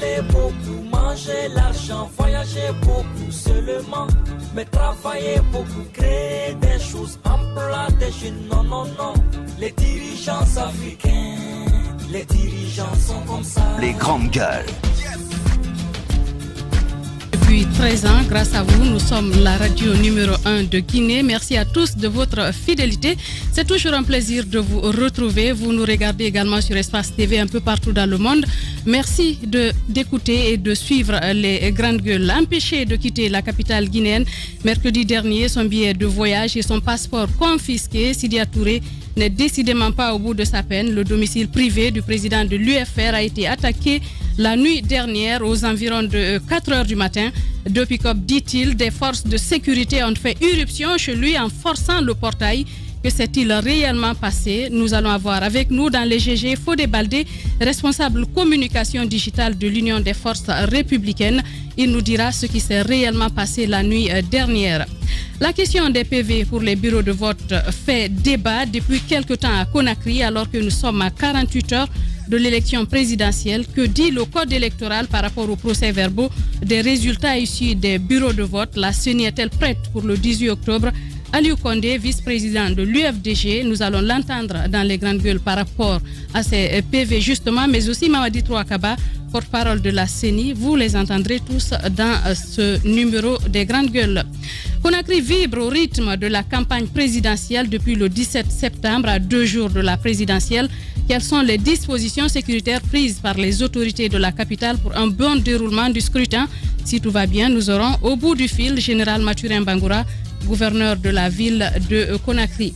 parler beaucoup, manger l'argent, voyager beaucoup seulement, mais travailler beaucoup, créer des choses, emploi des jeunes, non, non, non. Les dirigeants africains, les dirigeants sont comme ça. Les grandes gueules. Depuis 13 ans, grâce à vous, nous sommes la radio numéro 1 de Guinée. Merci à tous de votre fidélité. C'est toujours un plaisir de vous retrouver. Vous nous regardez également sur Espace TV un peu partout dans le monde. Merci d'écouter et de suivre les grandes gueules. Empêché de quitter la capitale guinéenne, mercredi dernier, son billet de voyage et son passeport confisqués, Sidya Touré n'est décidément pas au bout de sa peine. Le domicile privé du président de l'UFR a été attaqué la nuit dernière aux environs de 4 heures du matin. Deux pick-up, dit-il, des forces de sécurité ont fait irruption chez lui en forçant le portail. Que s'est-il réellement passé? Nous allons avoir avec nous dans les GG Fodé Baldé, responsable communication digitale de l'Union des forces républicaines. Il nous dira ce qui s'est réellement passé la nuit dernière. La question des PV pour les bureaux de vote fait débat depuis quelque temps à Conakry, alors que nous sommes à 48 heures de l'élection présidentielle. Que dit le code électoral par rapport aux procès-verbaux des résultats issus des bureaux de vote? La CENI est-elle prête pour le 18 octobre? Aliou Condé, vice-président de l'UFDG, nous allons l'entendre dans les grandes gueules par rapport à ces PV justement, mais aussi Mamadi Trouakaba, porte-parole de la CENI. Vous les entendrez tous dans ce numéro des grandes gueules. Conakry vibre au rythme de la campagne présidentielle depuis le 17 septembre à 2 jours de la présidentielle. Quelles sont les dispositions sécuritaires prises par les autorités de la capitale pour un bon déroulement du scrutin? Si tout va bien, nous aurons au bout du fil Général Mathurin Bangoura, gouverneur de la ville de Conakry.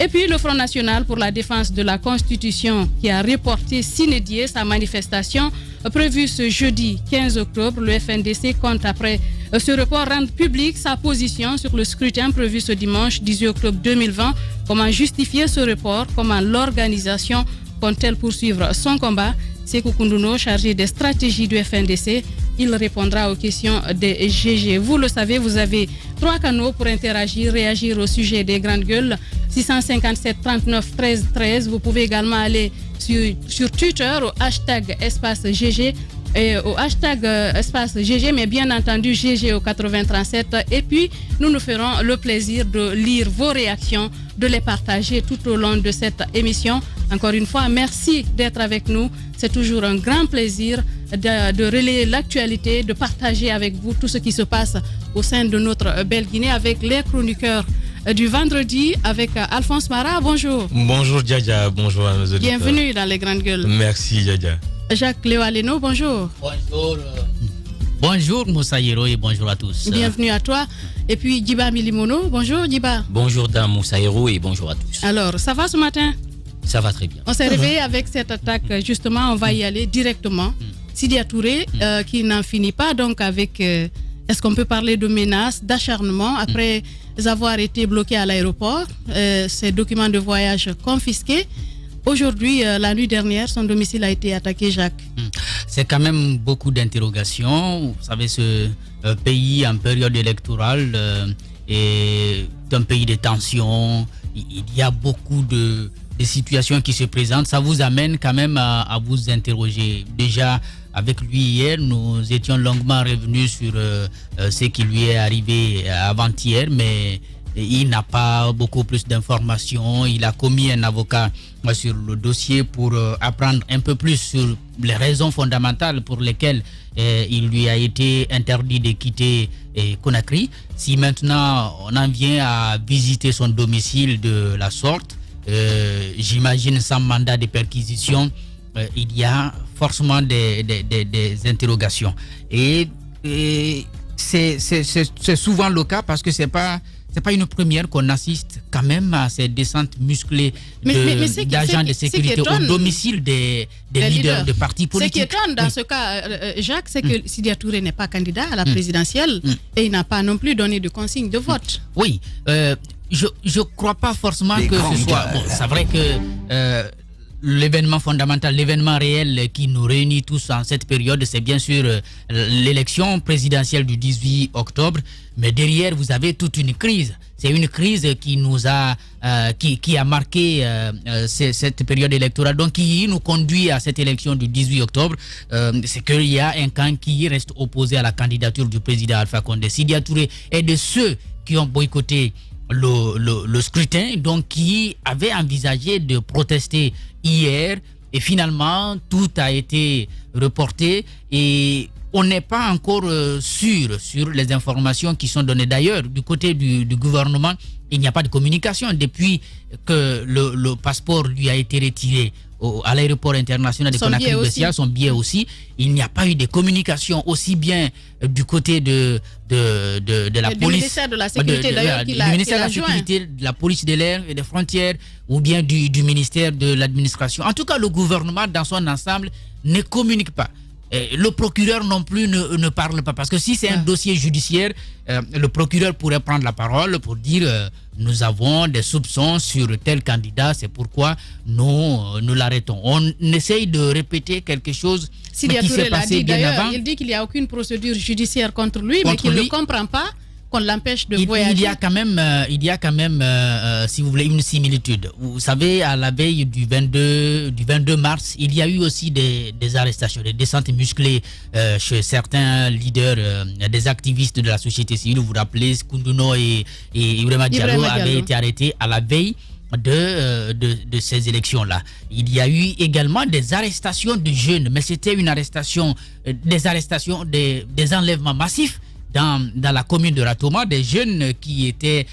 Et puis le Front National pour la défense de la Constitution qui a reporté sine die sa manifestation prévue ce jeudi 15 octobre. Le FNDC compte après ce report rendre public sa position sur le scrutin prévu ce dimanche 18 octobre 2020. Comment justifier ce report? Comment l'organisation compte-t-elle poursuivre son combat? Sekou Koundouno, chargé des stratégies du FNDC, il répondra aux questions des GG. Vous le savez, vous avez 3 canaux pour interagir, réagir au sujet des grandes gueules. 657 39 13 13. Vous pouvez également aller sur Twitter au hashtag espace GG et au hashtag espace GG, mais bien entendu GG au 8037. Et puis, nous nous ferons le plaisir de lire vos réactions, de les partager tout au long de cette émission. Encore une fois, merci d'être avec nous. C'est toujours un grand plaisir de relayer l'actualité, de partager avec vous tout ce qui se passe au sein de notre belle Guinée avec les chroniqueurs du vendredi avec Alphonse Mara. Bonjour. Bonjour Djadja, bonjour à nos auditeurs. Bienvenue dans les grandes gueules. Merci Djadja. Jacques Léo Aleno, bonjour. Bonjour. Bonjour Moussa Hiro et bonjour à tous. Bienvenue à toi. Et puis Djiba Milimono, bonjour Djiba. Bonjour Dame Moussa Hiro et bonjour à tous. Alors, ça va ce matin? Ça va très bien. On s'est réveillé avec cette attaque, justement, on va y aller directement. Sidya Touré, qui n'en finit pas donc avec, est-ce qu'on peut parler de menaces, d'acharnement, après avoir été bloqué à l'aéroport, ses documents de voyage confisqués. Aujourd'hui, la nuit dernière, son domicile a été attaqué, Jacques. C'est quand même beaucoup d'interrogations. Vous savez, ce pays en période électorale est un pays de tension. Il y a beaucoup de situations qui se présentent. Ça vous amène quand même à vous interroger. Déjà, avec lui hier, nous étions longuement revenus sur ce qui lui est arrivé avant-hier, mais il n'a pas beaucoup plus d'informations. Il a commis un avocat sur le dossier pour apprendre un peu plus sur les raisons fondamentales pour lesquelles il lui a été interdit de quitter Conakry. Si maintenant on en vient à visiter son domicile de la sorte, j'imagine sans mandat de perquisition, il y a forcément des interrogations. Et c'est souvent le cas parce que c'est pas une première qu'on assiste quand même à ces descentes musclées d'agents de sécurité au domicile des leaders de partis politiques. Ce qui étonne dans ce cas, Jacques, c'est que Sidya Touré n'est pas candidat à la présidentielle et il n'a pas non plus donné de consigne de vote. Oui, je ne crois pas forcément que ce soit... Bon, c'est vrai que l'événement fondamental, l'événement réel qui nous réunit tous en cette période, c'est bien sûr l'élection présidentielle du 18 octobre. Mais derrière, vous avez toute une crise. C'est une crise qui nous a, qui a marqué cette période électorale, donc qui nous conduit à cette élection du 18 octobre. C'est qu'il y a un camp qui reste opposé à la candidature du président Alpha Condé. Sidya Touré est de ceux qui ont boycotté le scrutin, donc qui avait envisagé de protester hier, et finalement tout a été reporté et on n'est pas encore sûr sur les informations qui sont données. D'ailleurs, du côté du gouvernement, il n'y a pas de communication depuis que le passeport lui a été retiré à l'aéroport international de Conakry-Bessia, son billet aussi. Il n'y a pas eu de communication aussi bien du côté de la police, du ministère de la Sécurité, d'ailleurs, du ministère de la Sécurité, de la police de l'air et des frontières, ou bien du ministère de l'administration. En tout cas, le gouvernement dans son ensemble ne communique pas. Le procureur non plus ne parle pas, parce que si c'est un dossier judiciaire, le procureur pourrait prendre la parole pour dire nous avons des soupçons sur tel candidat, c'est pourquoi nous l'arrêtons. On essaye de répéter quelque chose qui s'est passé bien avant. Il dit qu'il n'y a aucune procédure judiciaire contre lui, mais qu'il ne comprend pas qu'on l'empêche de voyager. Il y a quand même, si vous voulez, une similitude. Vous savez, à la veille du 22 mars, il y a eu aussi des arrestations, des descentes musclées chez certains leaders, des activistes de la société civile. Vous vous rappelez, Koundouno et Ibrahima Diallo avaient été arrêtés à la veille de ces élections-là. Il y a eu également des arrestations de jeunes, mais c'était une arrestation, des enlèvements massifs dans la commune de Ratoma, des jeunes qui étaient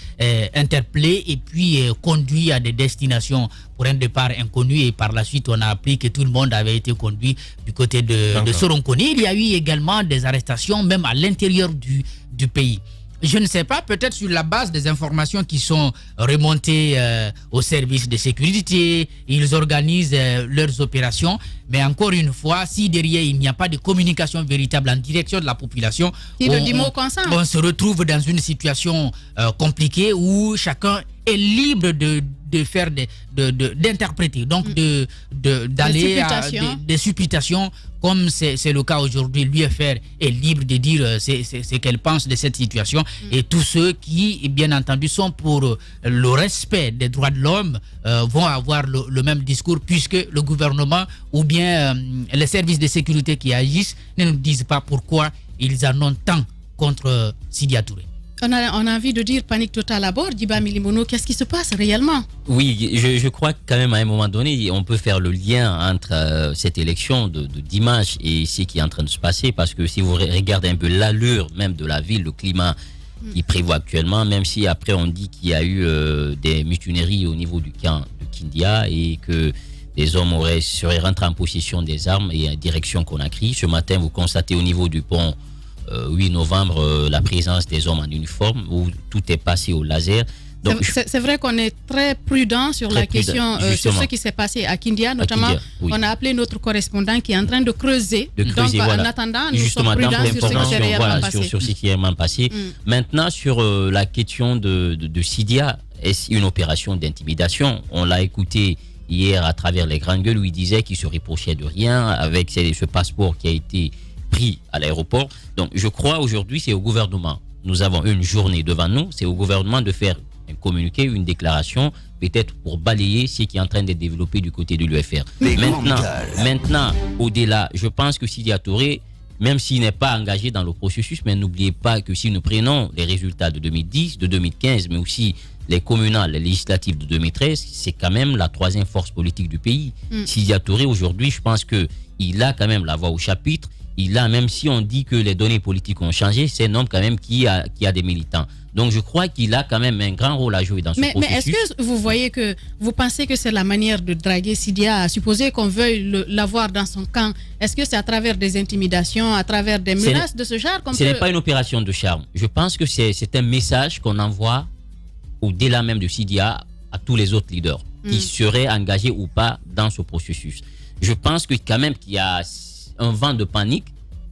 interpellés et puis conduits à des destinations pour un départ inconnu, et par la suite on a appris que tout le monde avait été conduit du côté de Soronkoni. Il y a eu également des arrestations même à l'intérieur du pays. Je ne sais pas, peut-être sur la base des informations qui sont remontées au service de sécurité, ils organisent leurs opérations, mais encore une fois, si derrière il n'y a pas de communication véritable en direction de la population, on se retrouve dans une situation compliquée où chacun est libre de faire d'interpréter, donc d'aller à des supputations, comme c'est le cas aujourd'hui. L'UFR est libre de dire ce qu'elle pense de cette situation, et tous ceux qui, bien entendu, sont pour le respect des droits de l'homme vont avoir le même discours, puisque le gouvernement ou bien les services de sécurité qui agissent ne nous disent pas pourquoi ils en ont tant contre Sidya Touré. On a envie de dire panique totale à bord. Djiba Milimono, qu'est-ce qui se passe réellement? Oui, je crois que quand même à un moment donné, on peut faire le lien entre cette élection de dimanche et ce qui est en train de se passer, parce que si vous regardez un peu l'allure même de la ville, le climat qui prévoit actuellement, même si après on dit qu'il y a eu des mutineries au niveau du camp de Kindia et que des hommes seraient rentrés en possession des armes et en direction Conakry. Ce matin, vous constatez au niveau du pont 8 novembre la présence des hommes en uniforme, où tout est passé au laser. C'est vrai qu'on est très prudent sur la question, sur ce qui s'est passé à Kindia, notamment. On a appelé notre correspondant qui est en train de creuser. Donc, en attendant, nous sommes prudents sur ce qui s'est réellement passé. Sur ce qui est réellement passé. Maintenant, sur la question de Sidya, est-ce une opération d'intimidation? On l'a écouté hier à travers les grandes gueules, où il disait qu'il se reprochait de rien avec ce passeport qui a été pris à l'aéroport. Donc je crois aujourd'hui c'est au gouvernement. Nous avons une journée devant nous, c'est au gouvernement de faire un communiqué, une déclaration, peut-être pour balayer ce qui est en train de développer du côté de l'UFR. Maintenant, au-delà, je pense que Sidya Touré, même s'il n'est pas engagé dans le processus, mais n'oubliez pas que si nous prenons les résultats de 2010, de 2015, mais aussi les communales, les législatives de 2013, c'est quand même la troisième force politique du pays. Sidya Touré, aujourd'hui, je pense qu'il a quand même la voix au chapitre. Il a, même si on dit que les données politiques ont changé, c'est un homme quand même qui a des militants. Donc je crois qu'il a quand même un grand rôle à jouer dans ce processus. Mais est-ce que vous pensez que c'est la manière de draguer Sidya, à supposer qu'on veuille l'avoir dans son camp? Est-ce que c'est à travers des intimidations, à travers des menaces de ce genre Ce n'est pas une opération de charme. Je pense que c'est un message qu'on envoie au-delà même de Sidya à tous les autres leaders qui seraient engagés ou pas dans ce processus. Je pense que quand même qu'il y a un vent de panique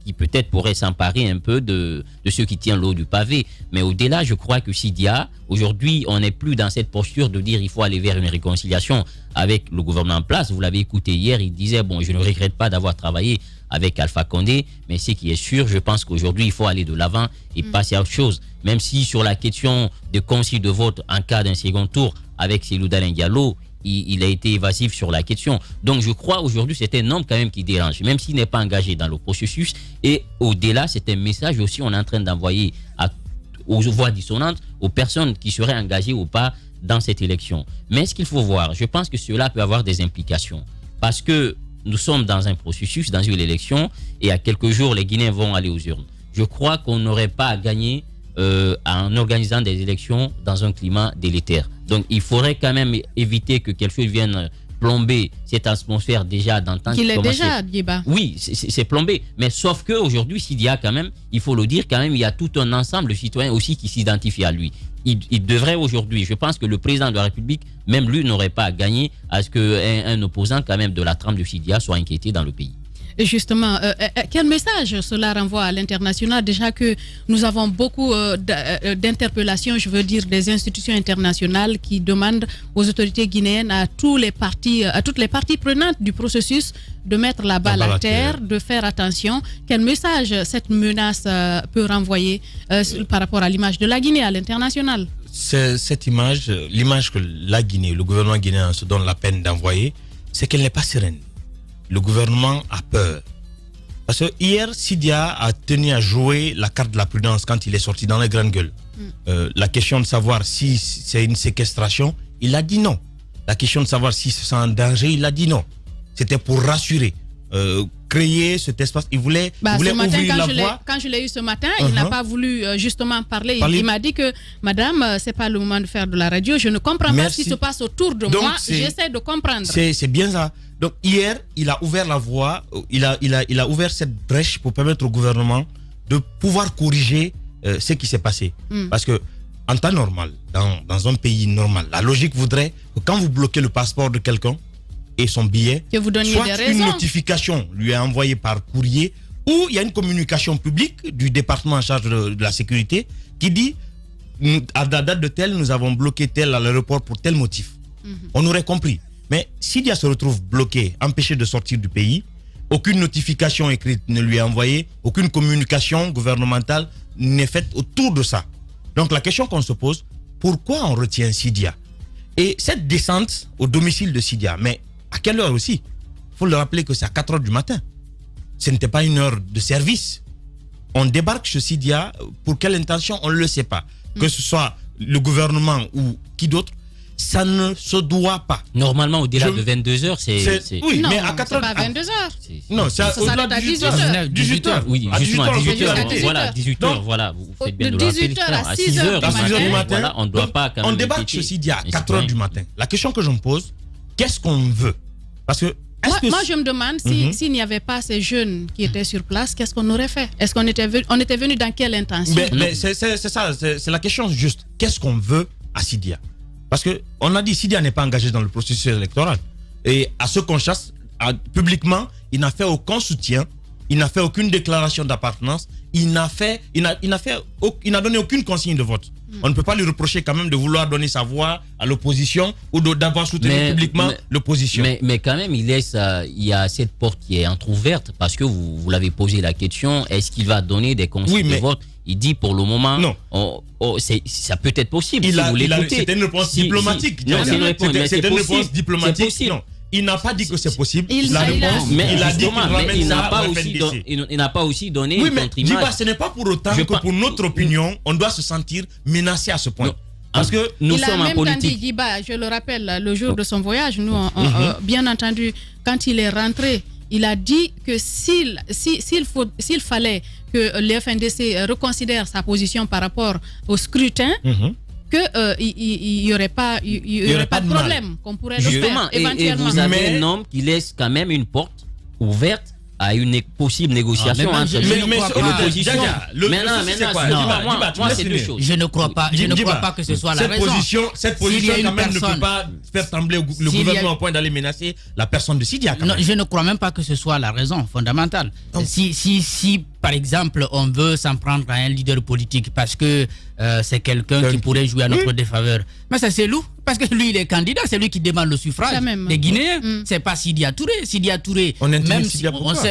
qui peut-être pourrait s'emparer un peu de ceux qui tiennent l'eau du pavé. Mais au-delà, je crois que Sidia, aujourd'hui, on n'est plus dans cette posture de dire il faut aller vers une réconciliation avec le gouvernement en place. Vous l'avez écouté hier, il disait, bon, je ne regrette pas d'avoir travaillé avec Alpha Condé, mais ce qui est sûr, je pense qu'aujourd'hui, il faut aller de l'avant et passer à autre chose. Même si sur la question de consigne de vote en cas d'un second tour avec Cellou Dalein Diallo, il a été évasif sur la question. Donc je crois aujourd'hui c'est un homme quand même qui dérange, même s'il n'est pas engagé dans le processus. Et au-delà, c'est un message aussi on est en train d'envoyer aux voix dissonantes, aux personnes qui seraient engagées ou pas dans cette élection. Mais ce qu'il faut voir, je pense que cela peut avoir des implications. Parce que nous sommes dans un processus, dans une élection, et à quelques jours, les Guinéens vont aller aux urnes. Je crois qu'on n'aurait pas à gagner en organisant des élections dans un climat délétère. Donc il faudrait quand même éviter que quelque chose vienne plomber cette atmosphère déjà d'entente. Qu'il est déjà, Dieba. Oui, c'est plombé. Mais sauf qu'aujourd'hui, s'il y a quand même, il faut le dire quand même, il y a tout un ensemble de citoyens aussi qui s'identifient à lui. Il devrait aujourd'hui, je pense que le président de la République, même lui, n'aurait pas à gagner à ce qu'un opposant quand même de la trame de Sidia soit inquiété dans le pays. Et justement, quel message cela renvoie à l'international? Déjà que nous avons beaucoup d'interpellations, je veux dire des institutions internationales qui demandent aux autorités guinéennes, à toutes les parties prenantes du processus de mettre la balle à terre, de faire attention. Quel message cette menace peut renvoyer par rapport à l'image de la Guinée à l'international? Cette image, l'image que la Guinée, le gouvernement guinéen se donne la peine d'envoyer, c'est qu'elle n'est pas sereine. Le gouvernement a peur. Parce que hier, Sidia a tenu à jouer la carte de la prudence quand il est sorti dans les grandes gueules. La question de savoir si c'est une séquestration, il a dit non. La question de savoir si c'est en danger, il a dit non. C'était pour rassurer, créer cet espace. Il voulait ouvrir la voie. Quand je l'ai eu ce matin, il n'a pas voulu justement parler. Il m'a dit que, madame, c'est pas le moment de faire de la radio. Je ne comprends pas ce qui se passe autour de moi. J'essaie de comprendre. C'est bien ça. Donc hier, il a ouvert la voie, il a ouvert cette brèche pour permettre au gouvernement de pouvoir corriger ce qui s'est passé. Parce que en temps normal, dans un pays normal, la logique voudrait que quand vous bloquez le passeport de quelqu'un et son billet, que vous donniez soit des raisons. Une notification lui est envoyée par courrier ou il y a une communication publique du département en charge de la sécurité qui dit à la date de tel, nous avons bloqué tel à l'aéroport pour tel motif. On aurait compris. Mais Sidia se retrouve bloqué, empêché de sortir du pays, aucune notification écrite ne lui est envoyée, aucune communication gouvernementale n'est faite autour de ça. Donc la question qu'on se pose, pourquoi on retient Sidia? Et cette descente au domicile de Sidia, mais à quelle heure aussi? Il faut le rappeler que c'est à 4 heures du matin. Ce n'était pas une heure de service. On débarque chez Sidia, pour quelle intention, on ne le sait pas. Que ce soit le gouvernement ou qui d'autre, ça ne se doit pas. Normalement, au-delà de 22h, c'est... Oui, non, mais à 4h... pas 22h. Non, c'est au-delà de 18h. Oui, justement, à 18h. Voilà, 18h, voilà. Vous faites bien de le rappeler. À 6h du matin, voilà, on ne doit pas quand même... On débarque ceci dit à 4h du matin. La question que je me pose, qu'est-ce qu'on veut? Parce que... Moi, je me demande s'il n'y avait pas ces jeunes qui étaient sur place, qu'est-ce qu'on aurait fait? Est-ce qu'on était venu dans quelle intention? Mais c'est ça, c'est la question juste. Qu'est-ce qu'on veut à Sidia? Parce qu'on a dit Sidia n'est pas engagé dans le processus électoral. Et à ce qu'on chasse, publiquement, il n'a fait aucun soutien, il n'a fait aucune déclaration d'appartenance, il n'a donné aucune consigne de vote. On ne peut pas lui reprocher quand même de vouloir donner sa voix à l'opposition ou d'avoir soutenu publiquement l'opposition. Mais quand même, il y a cette porte qui est entrouverte parce que vous l'avez posé la question, est-ce qu'il va donner des consignes de vote? Il dit pour le moment, non. Ça peut être possible. C'était une réponse diplomatique. C'était une réponse diplomatique. Non. Il n'a pas dit que c'est possible. Il a dit qu'il n'a pas aussi donné une contre-image. Oui, mais ce n'est pas pour autant que pour notre opinion, on doit se sentir menacé à ce point. Parce que nous sommes en politique. Il a même dit, je le rappelle, le jour de son voyage, nous, bien entendu, quand il est rentré, il a dit que s'il fallait que le FNDC reconsidère sa position par rapport au scrutin, qu'il n'y aurait pas de problème, qu'on pourrait le faire éventuellement. Et vous avez un homme qui laisse quand même une porte ouverte à une possible négociation entre l'opposition. Moi, c'est deux choses. Je ne crois pas que ce soit la raison. Cette position quand même ne peut pas faire trembler le gouvernement au point d'aller menacer la personne de Sidia. Non, je ne crois même pas que ce soit la raison fondamentale. Si par exemple, on veut s'en prendre à un leader politique parce que c'est quelqu'un qui pourrait jouer à notre défaveur, mais ça c'est Lou, parce que lui il est candidat, c'est lui qui demande le suffrage des Guinéens. C'est pas Sidia Touré. Sidia Touré, même si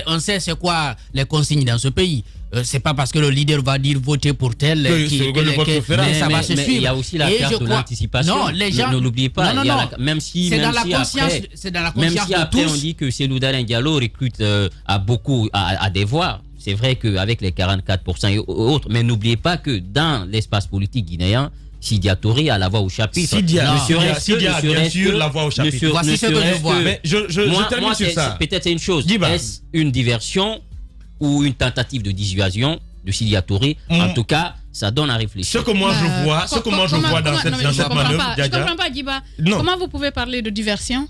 on sait c'est quoi les consignes dans ce pays. C'est pas parce que le leader va dire voter pour tel que ça va se suivre. Il y a aussi la perte de l'anticipation. Non, les gens, ne l'oubliez pas. Même si après on dit que Cellou Dalein Diallo recrute à des voix. C'est vrai qu'avec les 44% et autres, mais n'oubliez pas que dans l'espace politique guinéen, Sidia Touré a la voix au chapitre. Sidia bien sûr la voix au chapitre. Voici ce que je vois. Mais je termine sur ça. Peut-être c'est une chose. Est-ce une diversion ou une tentative de dissuasion de Sidia Touré? En tout cas, ça donne à réfléchir. Ce que moi je vois dans cette manœuvre, je ne comprends pas, Djiba. Comment vous pouvez parler de diversion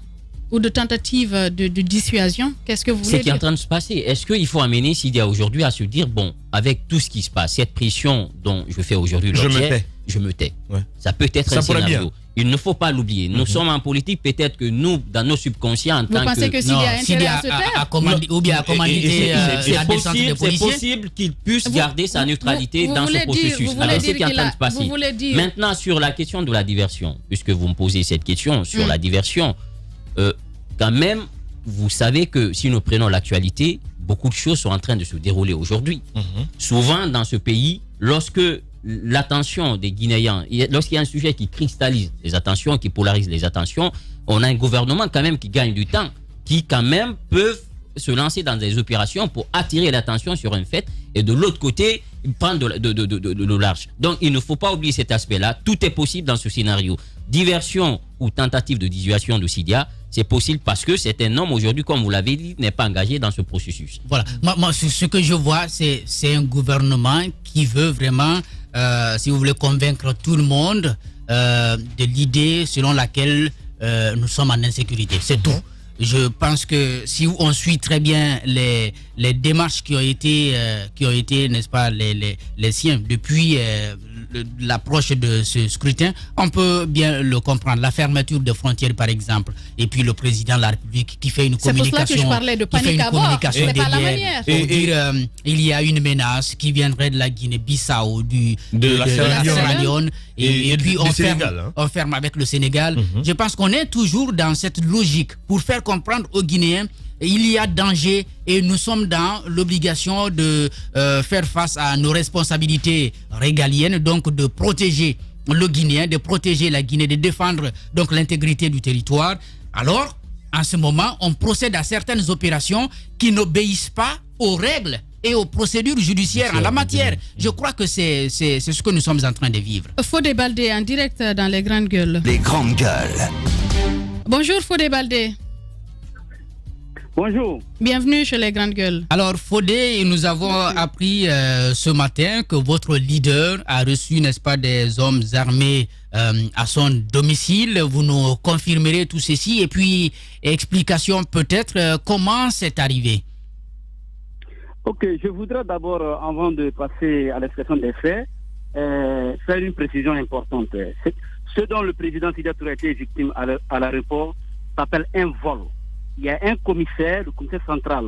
ou de tentative de dissuasion? Qu'est-ce que vous voulez dire? C'est qui est en train de se passer. Est-ce qu'il faut amener Sidia aujourd'hui à se dire, bon, avec tout ce qui se passe, cette pression dont je fais aujourd'hui l'objet, je me tais. Ouais. Ça peut être un scénario. Il ne faut pas l'oublier. Nous sommes en politique, peut-être que nous, dans nos subconscients, en tant que... Vous pensez que Sidia a intérêt à se taire? Ou bien à commanditer la descente des policiers? C'est possible qu'il puisse garder sa neutralité dans ce processus. Avec ce qui est en train de se passer. Maintenant, sur la question de la diversion, puisque vous me posez cette question sur la diversion, quand même, vous savez que si nous prenons l'actualité, beaucoup de choses sont en train de se dérouler aujourd'hui. Souvent, dans ce pays, lorsque l'attention des Guinéens, lorsqu'il y a un sujet qui cristallise les attentions, qui polarise les attentions, on a un gouvernement quand même qui gagne du temps, qui quand même peuvent se lancer dans des opérations pour attirer l'attention sur un fait et de l'autre côté prendre de large. Donc il ne faut pas oublier cet aspect-là. Tout est possible dans ce scénario. Diversion ou tentative de dissuasion de Sidia, c'est possible parce que c'est un homme aujourd'hui, comme vous l'avez dit, n'est pas engagé dans ce processus. Voilà. Moi, ce que je vois, c'est un gouvernement qui veut vraiment, si vous voulez, convaincre tout le monde de l'idée selon laquelle nous sommes en insécurité. C'est tout. Je pense que si on suit très bien les démarches qui ont été, n'est-ce pas, les siens depuis l'approche de ce scrutin, on peut bien le comprendre. La fermeture des frontières, par exemple, et puis le président de la République qui fait une communication. C'est pour ça que je parlais de panique à bord. C'est pas la manière. Pour dire il y a une menace qui viendrait de la Guinée-Bissau, de la Sierra Leone, et puis on ferme avec le Sénégal. Je pense qu'on est toujours dans cette logique pour faire comprendre aux Guinéens il y a danger et nous sommes dans l'obligation de faire face à nos responsabilités régaliennes, donc de protéger le Guinéen, de protéger la Guinée, de défendre donc l'intégrité du territoire. Alors, en ce moment, on procède à certaines opérations qui n'obéissent pas aux règles et aux procédures judiciaires en la matière. Je crois que c'est ce que nous sommes en train de vivre. Fodé Baldé en direct dans Les Grandes Gueules. Les Grandes Gueules. Bonjour Fodé Baldé. Bonjour. Bienvenue chez Les Grandes Gueules. Alors Fodé, nous avons appris ce matin que votre leader a reçu, n'est-ce pas, des hommes armés à son domicile. Vous nous confirmerez tout ceci et puis explication peut-être comment c'est arrivé. Ok, je voudrais d'abord, avant de passer à l'expression des faits, faire une précision importante. Ce dont le président Sidia Touré a été victime à l'aéroport s'appelle un vol. Il y a un commissaire, le commissaire central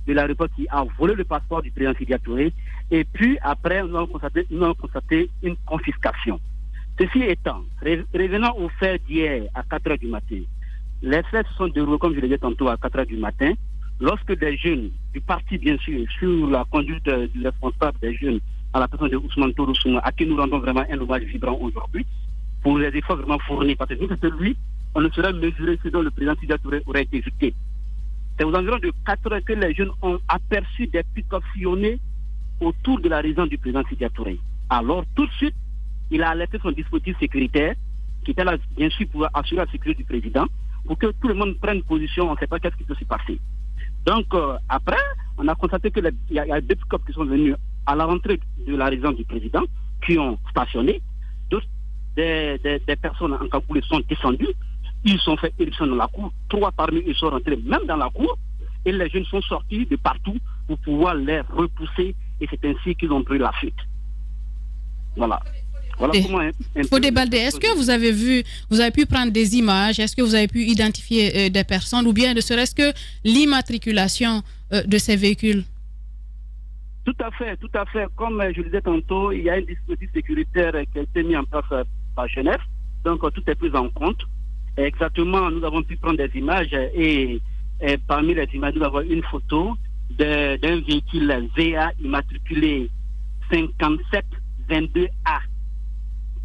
de l'aéroport qui a volé le passeport du président Sidia Touré. Et puis après, nous avons constaté une confiscation. Ceci étant, revenant aux faits d'hier à 4h du matin, les faits se sont déroulés, comme je l'ai dit tantôt, à 4h du matin, lorsque des jeunes du parti, bien sûr, sur la conduite du responsable des jeunes à la personne de Ousmane Toro Souma, à qui nous rendons vraiment un hommage vibrant aujourd'hui, pour les efforts vraiment fournis, parce que lui, on ne saurait mesurer ce dont le président Sidia Touré aurait été victime. C'est aux environs de 4 heures que les jeunes ont aperçu des pick-up sillonnés autour de la résidence du président Sidia Touré. Alors, tout de suite, il a alerté son dispositif sécuritaire, qui était là, bien sûr, pour assurer la sécurité du président, pour que tout le monde prenne position, on ne sait pas qu'est-ce qui peut se passer. Donc, après, on a constaté qu'il y a deux pick-up qui sont venus à la rentrée de la résidence du président, qui ont stationné. D'autres, des personnes en cagoule sont descendues. Ils sont fait éruption dans la cour. 3 parmi eux sont rentrés même dans la cour. Et les jeunes sont sortis de partout pour pouvoir les repousser. Et c'est ainsi qu'ils ont pris la fuite. Voilà. Voilà comment Fodé Baldé, est-ce que vous avez pu prendre des images? Est-ce que vous avez pu identifier des personnes? Ou bien ne serait-ce que l'immatriculation de ces véhicules? Tout à fait. Comme je le disais tantôt, il y a un dispositif sécuritaire qui a été mis en place par Genève. Donc, tout est pris en compte. Et exactement, nous avons pu prendre des images et parmi les images, nous avons une photo d'un véhicule VA immatriculé 5722A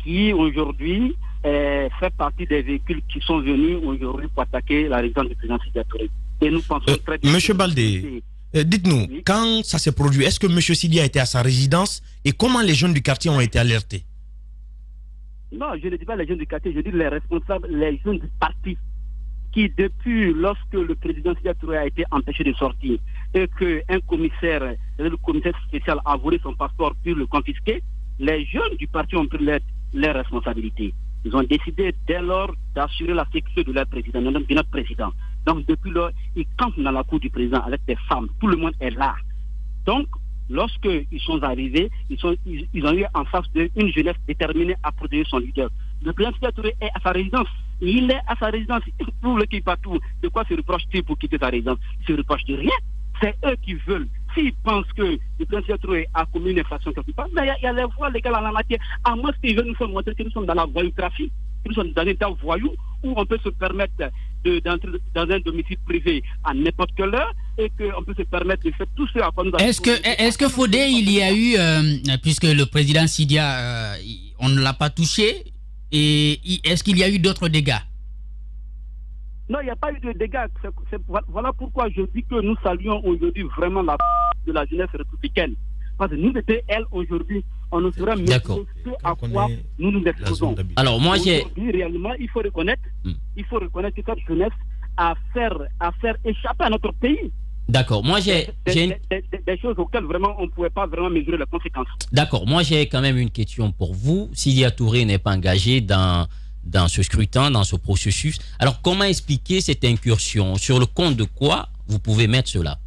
qui aujourd'hui fait partie des véhicules qui sont venus aujourd'hui pour attaquer la résidence du président Sidya Touré. Et nous pensons très bien... Monsieur Baldé, dites-nous, oui, quand ça s'est produit, est-ce que monsieur Sidya était à sa résidence et comment les jeunes du quartier ont été alertés? Non, je ne dis pas les jeunes du quartier, je dis les responsables, les jeunes du parti qui, depuis lorsque le président Sidya Touré a été empêché de sortir et qu'un commissaire, le commissaire spécial a volé son passeport pour le confisquer, les jeunes du parti ont pris leurs responsabilités. Ils ont décidé dès lors d'assurer la sécurité de leur président, de notre président. Donc depuis lors, ils campent dans la cour du président avec des femmes. Tout le monde est là. Donc, lorsqu'ils sont arrivés, ils ont eu en face d'eux une jeunesse déterminée à protéger son leader. Le président Sidya Touré est à sa résidence. Il est à sa résidence. Pour le qui partout, de quoi se reproche-t-il pour quitter sa résidence? Il se reproche de rien. C'est eux qui veulent. S'ils pensent que le président Sidya Touré a commis une infraction quelque part, mais il y a les voies légales en la matière. À moins qu'ils veulent nous faire montrer que nous sommes dans la voyoutrafic, que nous sommes dans un état voyou, où on peut se permettre d'entrer dans un domicile privé à n'importe quelle heure et qu'on peut se permettre de faire tout ce à quoi nous avons... Est-ce que Fodé, il y a eu, puisque le président Sidya, on ne l'a pas touché, et est-ce qu'il y a eu d'autres dégâts? Non, il n'y a pas eu de dégâts. Voilà pourquoi je dis que nous saluons aujourd'hui vraiment la de la jeunesse républicaine. Parce que nous étions, elle, aujourd'hui, on ne saurait même ce à quoi nous nous exposons. Alors, moi, réellement, il faut reconnaître que cette jeunesse a faire échapper à notre pays. D'accord, moi j'ai des choses auxquelles vraiment on ne pouvait pas vraiment mesurer les conséquences. D'accord, moi j'ai quand même une question pour vous. Sidya Touré n'est pas engagé dans ce scrutin, dans ce processus. Alors comment expliquer cette incursion? Sur le compte de quoi vous pouvez mettre cela?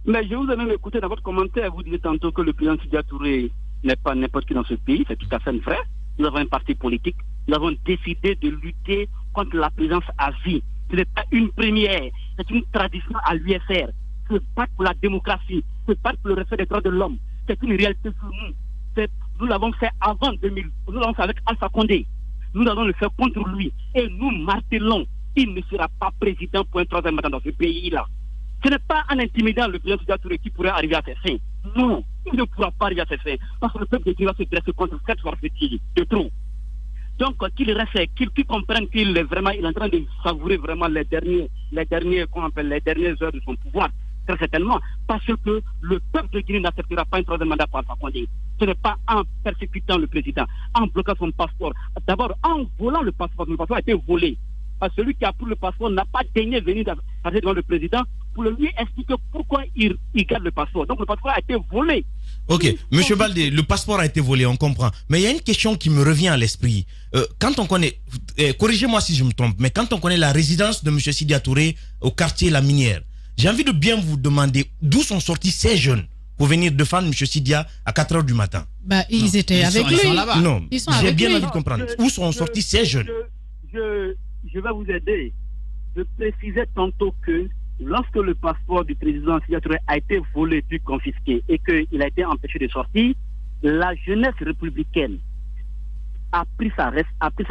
Mais je vous ai même écouté dans votre commentaire, vous disiez tantôt que le président Sidya Touré n'est pas n'importe qui dans ce pays, c'est tout à fait vrai. Nous avons un parti politique, nous avons décidé de lutter contre la présence à vie. Ce n'est pas une première, c'est une tradition à l'UFR. Se battre pour la démocratie, se battre pour le respect des droits de l'homme, c'est une réalité pour nous. Nous l'avons fait avant 2000, nous l'avons fait avec Alpha Condé. Nous allons le faire contre lui. Et nous martelons, il ne sera pas président pour un troisième mandat dans ce pays-là. Ce n'est pas en intimidant le président Sidya Touré qui pourrait arriver à ses fins. Non, il ne pourra pas arriver à ses fins. Parce que le peuple de Guinée va se dresser contre cette forfaiture de trop. Donc, qu'il reste, qu'il comprenne qu'il est vraiment, il est en train de savourer vraiment les dernières heures de son pouvoir. Très certainement. Parce que le peuple de Guinée n'acceptera pas un troisième mandat pour Alpha Condé. Ce n'est pas en persécutant le président, en bloquant son passeport. D'abord, en volant le passeport. Le passeport a été volé. Parce que celui qui a pris le passeport n'a pas daigné venir devant le président pour lui expliquer pourquoi il garde le passeport. Donc le passeport a été volé. Ok, monsieur Baldé, le passeport a été volé, on comprend. Mais il y a une question qui me revient à l'esprit. Quand on connaît, corrigez-moi si je me trompe, mais quand on connaît la résidence de monsieur Sidya Touré au quartier La Minière, j'ai envie de bien vous demander d'où sont sortis ces jeunes pour venir défendre monsieur Sidya à 4 h du matin. Bah, ils étaient avec lui. Ils sont là-bas. Non, j'ai bien envie de comprendre. Où sont sortis ces jeunes? Je vais vous aider. Je précisais tantôt que lorsque le passeport du président Sidya Touré a été volé puis confisqué et qu'il a été empêché de sortir, la jeunesse républicaine a pris sa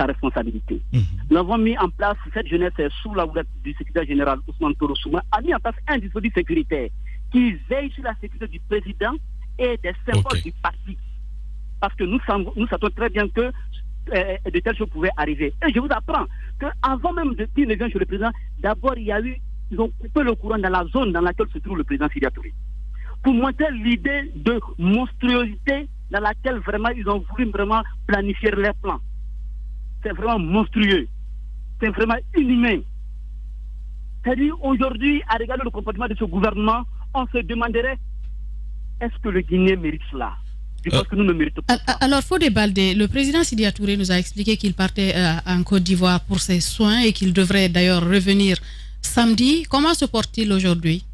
responsabilité. Nous avons mis en place, cette jeunesse sous la houlette du secrétaire général Ousmane Toro Souma, a mis en place un dispositif sécuritaire qui veille sur la sécurité du président et des symboles du parti. Parce que nous savons très bien que de telles choses pouvaient arriver. Et je vous apprends qu'avant même de dire ne vient chez le président, d'abord ils ont coupé le courant dans la zone dans laquelle se trouve le président Sidya Touré. Pour montrer l'idée de monstruosité dans laquelle vraiment ils ont voulu vraiment planifier leurs plans. C'est vraiment monstrueux. C'est vraiment inhumain. C'est-à-dire aujourd'hui, à regarder le comportement de ce gouvernement, on se demanderait est-ce que le Guinéen mérite cela? Je pense que nous ne méritons pas. Alors, Fodé Baldé, le président Sidya Touré nous a expliqué qu'il partait en Côte d'Ivoire pour ses soins et qu'il devrait d'ailleurs revenir samedi. Comment se porte-t-il aujourd'hui?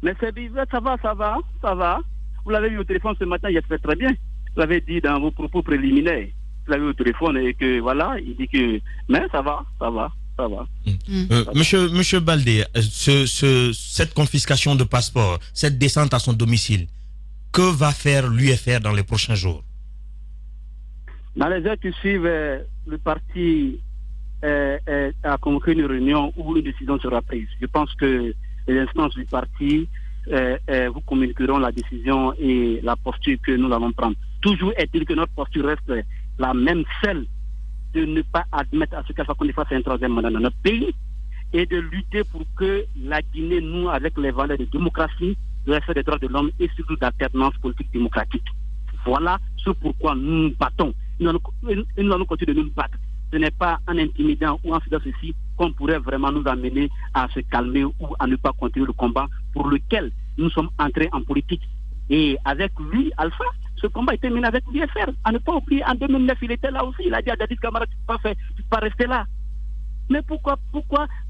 Mais ça va. Vous l'avez vu au téléphone ce matin, il fait très bien. Vous l'avez dit dans vos propos préliminaires. Vous l'avez vu au téléphone et que voilà, il dit que... Mais ça va. Monsieur Baldé, cette confiscation de passeport, cette descente à son domicile, que va faire l'UFR dans les prochains jours? Dans les heures qui suivent, le parti a convoqué une réunion où une décision sera prise. Je pense que les instances du parti vous communiqueront la décision et la posture que nous allons prendre. Toujours est-il que notre posture reste la même, celle de ne pas admettre à ce qu'Alpha Condé fasse un troisième mandat dans notre pays et de lutter pour que la Guinée noue avec les valeurs de démocratie, de respect des droits de l'homme et surtout d'alternance politique démocratique. Voilà ce pourquoi nous nous battons. Nous allons continuer de nous battre. Ce n'est pas en intimidant ou en faisant ceci qu'on pourrait vraiment nous amener à se calmer ou à ne pas continuer le combat pour lequel nous sommes entrés en politique. Et avec lui, Alpha, ce combat a été mené avec l'UFR. À ne pas oublier, en 2009, il était là aussi. Il a dit à Dadis Camara, tu ne peux pas rester là. Mais pourquoi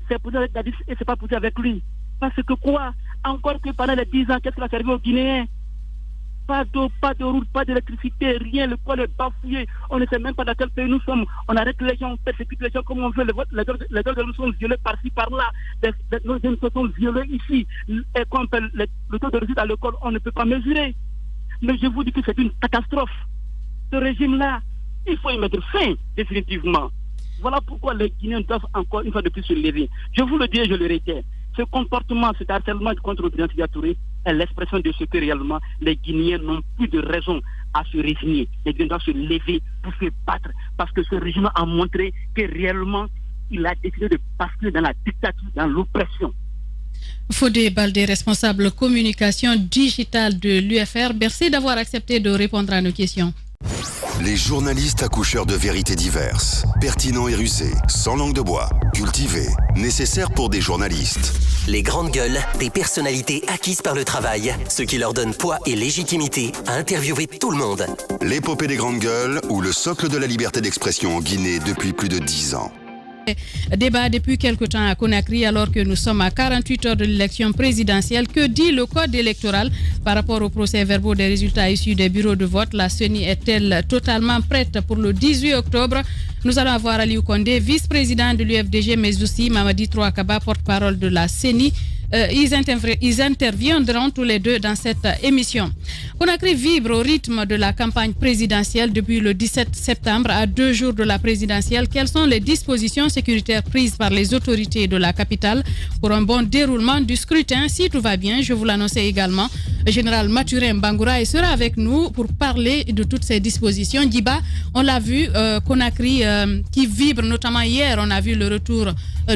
c'est posé avec Dadis et c'est pas posé avec lui? Parce que quoi? Encore que pendant les 10 ans, qu'est-ce qu'il a servi aux Guinéens? Pas d'eau, pas de route, pas d'électricité, rien, le poil est bafouillé. On ne sait même pas dans quel pays nous sommes. On arrête les gens, on persécute les gens comme on veut. Les droits de l'homme sont violés par-ci, par-là. Nos jeunes sont violés ici. Et quand on fait le taux de réussite à l'école, on ne peut pas mesurer. Mais je vous dis que c'est une catastrophe. Ce régime-là, il faut y mettre fin, définitivement. Voilà pourquoi les Guinéens doivent encore une fois de plus se lever. Je vous le dis et je le réitère. Ce comportement, cet harcèlement contre le président Sékou Touré est l'expression de ce que réellement les Guinéens n'ont plus de raison à se résigner. Les Guinéens doivent se lever pour se battre. Parce que ce régime a montré que réellement, il a décidé de basculer dans la dictature, dans l'oppression. Fodé Baldé, responsable communication digitale de l'UFR, merci d'avoir accepté de répondre à nos questions. Les journalistes accoucheurs de vérités diverses, pertinents et rusés, sans langue de bois, cultivés, nécessaires pour des journalistes. Les grandes gueules, des personnalités acquises par le travail, ce qui leur donne poids et légitimité à interviewer tout le monde. L'épopée des grandes gueules ou le socle de la liberté d'expression en Guinée depuis plus de 10 ans. Débat depuis quelque temps à Conakry alors que nous sommes à 48 heures de l'élection présidentielle. Que dit le code électoral par rapport aux procès-verbaux des résultats issus des bureaux de vote? La CENI est-elle totalement prête pour le 18 octobre? Nous allons avoir Aliou Condé, vice-président de l'UFDG, mais aussi Mamadi Troakaba, porte-parole de la CENI. Ils interviendront tous les deux dans cette émission. Conakry vibre au rythme de la campagne présidentielle depuis le 17 septembre à 2 jours de la présidentielle. Quelles sont les dispositions sécuritaires prises par les autorités de la capitale pour un bon déroulement du scrutin? Si tout va bien, je vous l'annonçais également, le général Mathurin Bangoura sera avec nous pour parler de toutes ces dispositions. Diba, on l'a vu, Conakry qui vibre, notamment hier, on a vu le retour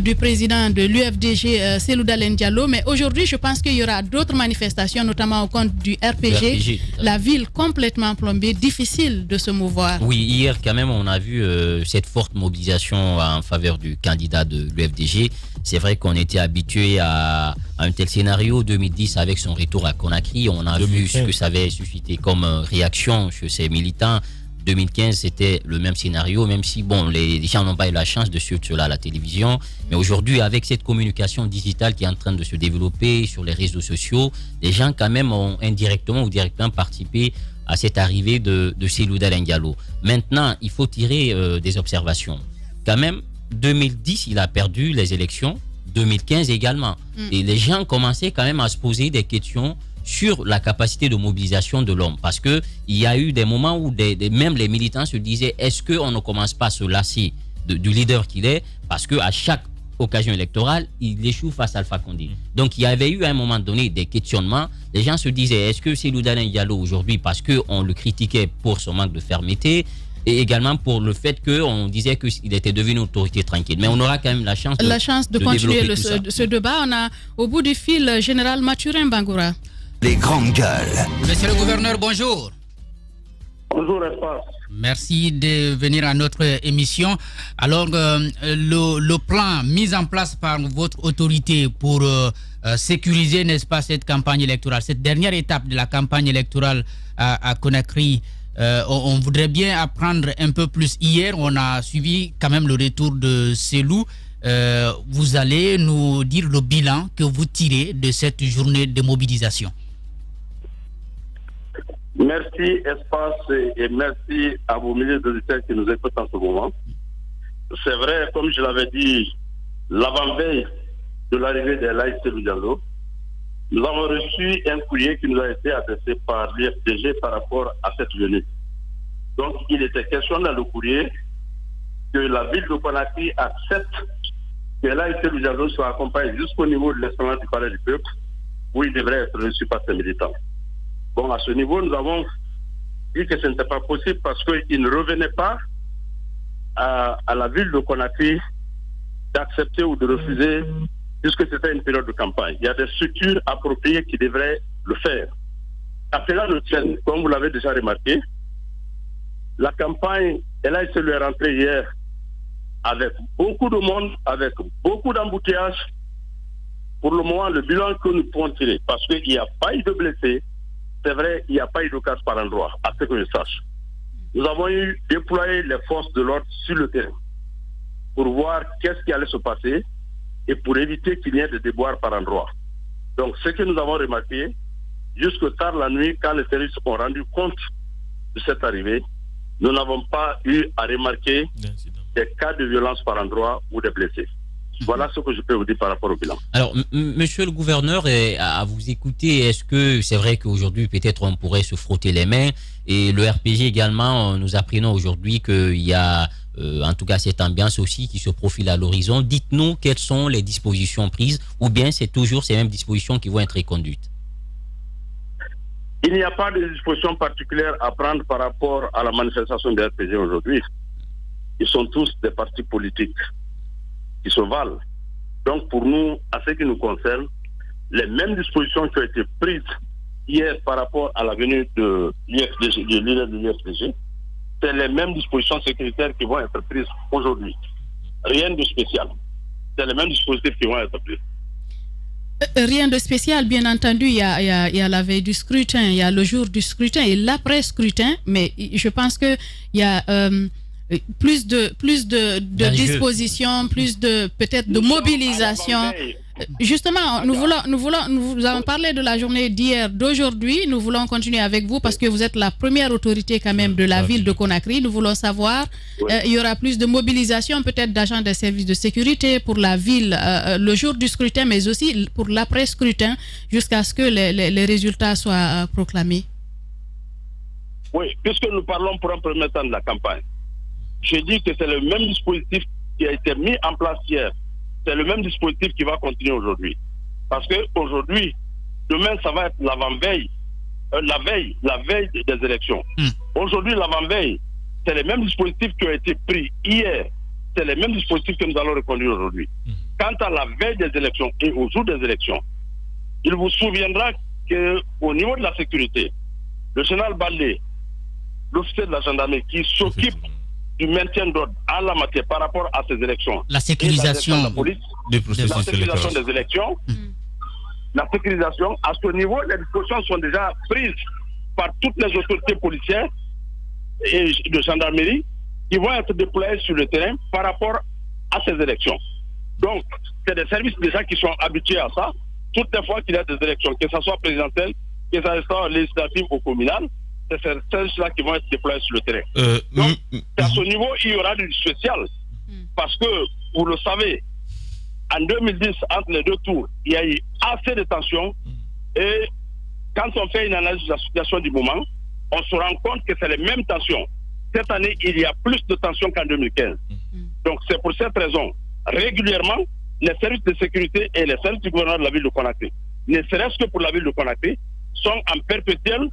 du président de l'UFDG, Cellou Dalein Diallo. Mais aujourd'hui, je pense qu'il y aura d'autres manifestations, notamment au compte du RPG. La ville complètement plombée, difficile de se mouvoir. Oui, hier quand même, on a vu cette forte mobilisation en faveur du candidat de l'UFDG. C'est vrai qu'on était habitué à un tel scénario. 2010, avec son retour à Conakry, on a vu ce que ça avait suscité comme réaction chez ses militants. 2015, c'était le même scénario, même si bon, les gens n'ont pas eu la chance de suivre cela à la télévision. Mais aujourd'hui, avec cette communication digitale qui est en train de se développer sur les réseaux sociaux, les gens quand même ont indirectement ou directement participé à cette arrivée de Cellou Dalein Diallo. Maintenant, il faut tirer des observations. Quand même, 2010, il a perdu les élections, 2015 également. Et les gens commençaient quand même à se poser des questions sur la capacité de mobilisation de l'homme. Parce qu'il y a eu des moments où même les militants se disaient, est-ce qu'on ne commence pas à se lasser du leader qu'il est? Parce qu'à chaque occasion électorale, il échoue face à Alpha Condé. Donc il y avait eu à un moment donné des questionnements. Les gens se disaient, est-ce que c'est Cellou Dalein Diallo aujourd'hui, parce qu'on le critiquait pour son manque de fermeté, et également pour le fait qu'on disait qu'il était devenu une autorité tranquille. Mais on aura quand même la chance de continuer ce débat. On a au bout du fil général Mathurin Bangoura. Les grandes gueules. Monsieur le gouverneur, bonjour. Bonjour, Espace. Merci de venir à notre émission. Alors, le plan mis en place par votre autorité pour sécuriser, n'est-ce pas, cette campagne électorale, cette dernière étape de la campagne électorale à Conakry, on voudrait bien apprendre un peu plus. Hier, on a suivi quand même le retour de Cellou. vous allez nous dire le bilan que vous tirez de cette journée de mobilisation. Merci Espace et merci à vos milliers d'auditeurs qui nous écoutent en ce moment. C'est vrai, comme je l'avais dit, l'avant-veille de l'arrivée de Elaïs Cellou Diallo, nous avons reçu un courrier qui nous a été adressé par l'IFDG par rapport à cette venue. Donc, il était question dans le courrier que la ville de Conakry accepte que Elaïs Cellou Diallo soit accompagné jusqu'au niveau de l'esplanade du Palais du Peuple, où il devrait être reçu par ses militants. Bon, à ce niveau, nous avons dit que ce n'était pas possible parce qu'il ne revenait pas à la ville de Conakry d'accepter ou de refuser, puisque c'était une période de campagne. Il y a des structures appropriées qui devraient le faire. À cela le tienne, comme vous l'avez déjà remarqué, la campagne, elle a été rentrée hier avec beaucoup de monde, avec beaucoup d'embouteillages. Pour le moment, le bilan que nous pouvons tirer, parce qu'il n'y a pas eu de blessés, c'est vrai, il n'y a pas eu de casse par endroit, à ce que je sache. Nous avons déployé les forces de l'ordre sur le terrain pour voir qu'est-ce qui allait se passer et pour éviter qu'il y ait de déboires par endroit. Donc, ce que nous avons remarqué, jusque tard la nuit, quand les terroristes ont rendu compte de cette arrivée, nous n'avons pas eu à remarquer des cas de violence par endroit ou des blessés. Voilà ce que je peux vous dire par rapport au bilan. Alors, monsieur le gouverneur, à vous écouter, est-ce que c'est vrai qu'aujourd'hui, peut-être on pourrait se frotter les mains, et le RPG également, nous apprenons aujourd'hui qu'il y a, en tout cas, cette ambiance aussi qui se profile à l'horizon. Dites-nous quelles sont les dispositions prises, ou bien c'est toujours ces mêmes dispositions qui vont être reconduites? Il n'y a pas de disposition particulière à prendre par rapport à la manifestation du RPG aujourd'hui. Ils sont tous des partis politiques qui se valent. Donc pour nous, à ce qui nous concerne, les mêmes dispositions qui ont été prises hier par rapport à la venue de l'IFDG, de leader de l'IFDG, c'est les mêmes dispositions sécuritaires qui vont être prises aujourd'hui. Rien de spécial. C'est les mêmes dispositifs qui vont être prises. Rien de spécial, bien entendu, il y a la veille du scrutin, il y a le jour du scrutin et l'après-scrutin, mais je pense qu'il y a plus de dispositions, plus de peut-être de mobilisation. Justement, nous avons parlé de la journée d'hier, d'aujourd'hui. Nous voulons continuer avec vous parce que vous êtes la première autorité quand même de la ville de Conakry. Nous voulons savoir, il y aura plus de mobilisation peut-être d'agents des services de sécurité pour la ville le jour du scrutin, mais aussi pour l'après-scrutin jusqu'à ce que les résultats soient proclamés. Oui, puisque nous parlons pour un premier temps de la campagne, je dis que c'est le même dispositif qui a été mis en place hier. C'est le même dispositif qui va continuer aujourd'hui. Parce qu'aujourd'hui, demain, ça va être l'avant-veille, la veille des élections. Aujourd'hui, l'avant-veille, c'est les mêmes dispositifs qui ont été pris hier. C'est les mêmes dispositifs que nous allons reconduire aujourd'hui. Quant à la veille des élections et au jour des élections, il vous souviendra qu'au niveau de la sécurité, le général Baldé, l'officier de la gendarmerie qui s'occupe du maintien d'ordre à la matière par rapport à ces élections. La sécurisation de la police, la sécurisation des élections. La sécurisation, à ce niveau, les dispositions sont déjà prises par toutes les autorités policières et de gendarmerie qui vont être déployées sur le terrain par rapport à ces élections. Donc, c'est des services déjà qui sont habitués à ça. Toutes les fois qu'il y a des élections, que ce soit présidentielles, que ce soit législatives ou communales, c'est ces services-là qui vont être déployés sur le terrain. Donc, à ce niveau, il y aura du spécial. Parce que, vous le savez, en 2010, entre les deux tours, il y a eu assez de tensions. Et quand on fait une analyse de la situation du moment, on se rend compte que c'est les mêmes tensions. Cette année, il y a plus de tensions qu'en 2015. Donc, c'est pour cette raison, régulièrement, les services de sécurité et les services du gouvernement de la ville de Conakry, ne serait-ce que pour la ville de Conakry, sont en perpétuel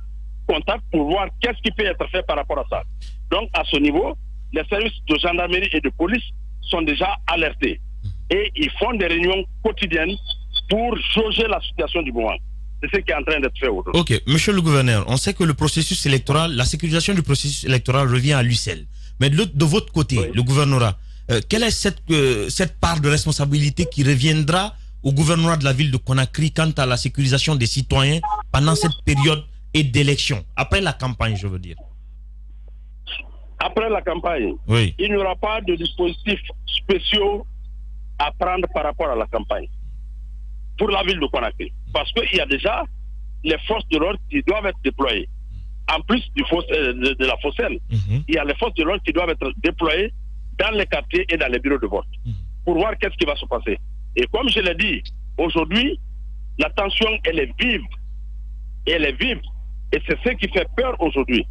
contact pour voir qu'est-ce qui peut être fait par rapport à ça. Donc, à ce niveau, les services de gendarmerie et de police sont déjà alertés. Et ils font des réunions quotidiennes pour jauger la situation du moment. C'est ce qui est en train d'être fait aujourd'hui. Ok, monsieur le gouverneur, on sait que le processus électoral, la sécurisation du processus électoral revient à l'UCEL. Mais de votre côté, le gouvernorat, quelle est cette part de responsabilité qui reviendra au gouvernorat de la ville de Conakry quant à la sécurisation des citoyens pendant cette période et d'élection, après la campagne, je veux dire? Après la campagne, il n'y aura pas de dispositifs spéciaux à prendre par rapport à la campagne pour la ville de Conakry. Parce qu'il y a déjà les forces de l'ordre qui doivent être déployées. En plus de la Fossène, il y a les forces de l'ordre qui doivent être déployées dans les quartiers et dans les bureaux de vote pour voir qu'est-ce qui va se passer. Et comme je l'ai dit, aujourd'hui, la tension, elle est vive. Et elle est vive. Et c'est ce qui fait peur aujourd'hui.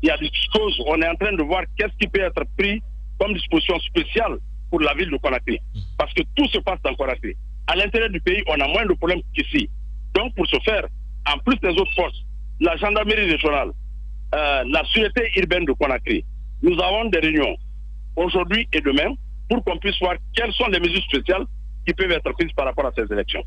Il y a des choses, on est en train de voir qu'est-ce qui peut être pris comme disposition spéciale pour la ville de Conakry. Parce que tout se passe dans Conakry. À l'intérieur du pays, on a moins de problèmes qu'ici. Donc, pour ce faire, en plus des autres forces, la gendarmerie régionale, la sûreté urbaine de Conakry, nous avons des réunions aujourd'hui et demain pour qu'on puisse voir quelles sont les mesures spéciales qui peuvent être prises par rapport à ces élections.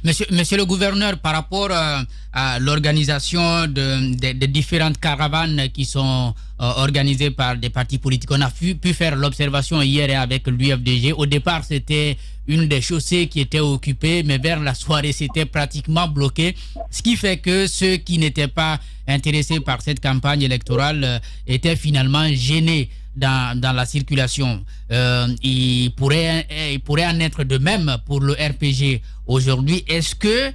Monsieur le gouverneur, par rapport à l'organisation de différentes caravanes qui sont organisées par des partis politiques, on a pu faire l'observation hier avec l'UFDG. Au départ, c'était une des chaussées qui était occupée, mais vers la soirée, c'était pratiquement bloqué. Ce qui fait que ceux qui n'étaient pas intéressés par cette campagne électorale étaient finalement gênés dans la circulation. Il pourrait en être de même pour le RPG aujourd'hui. Est-ce que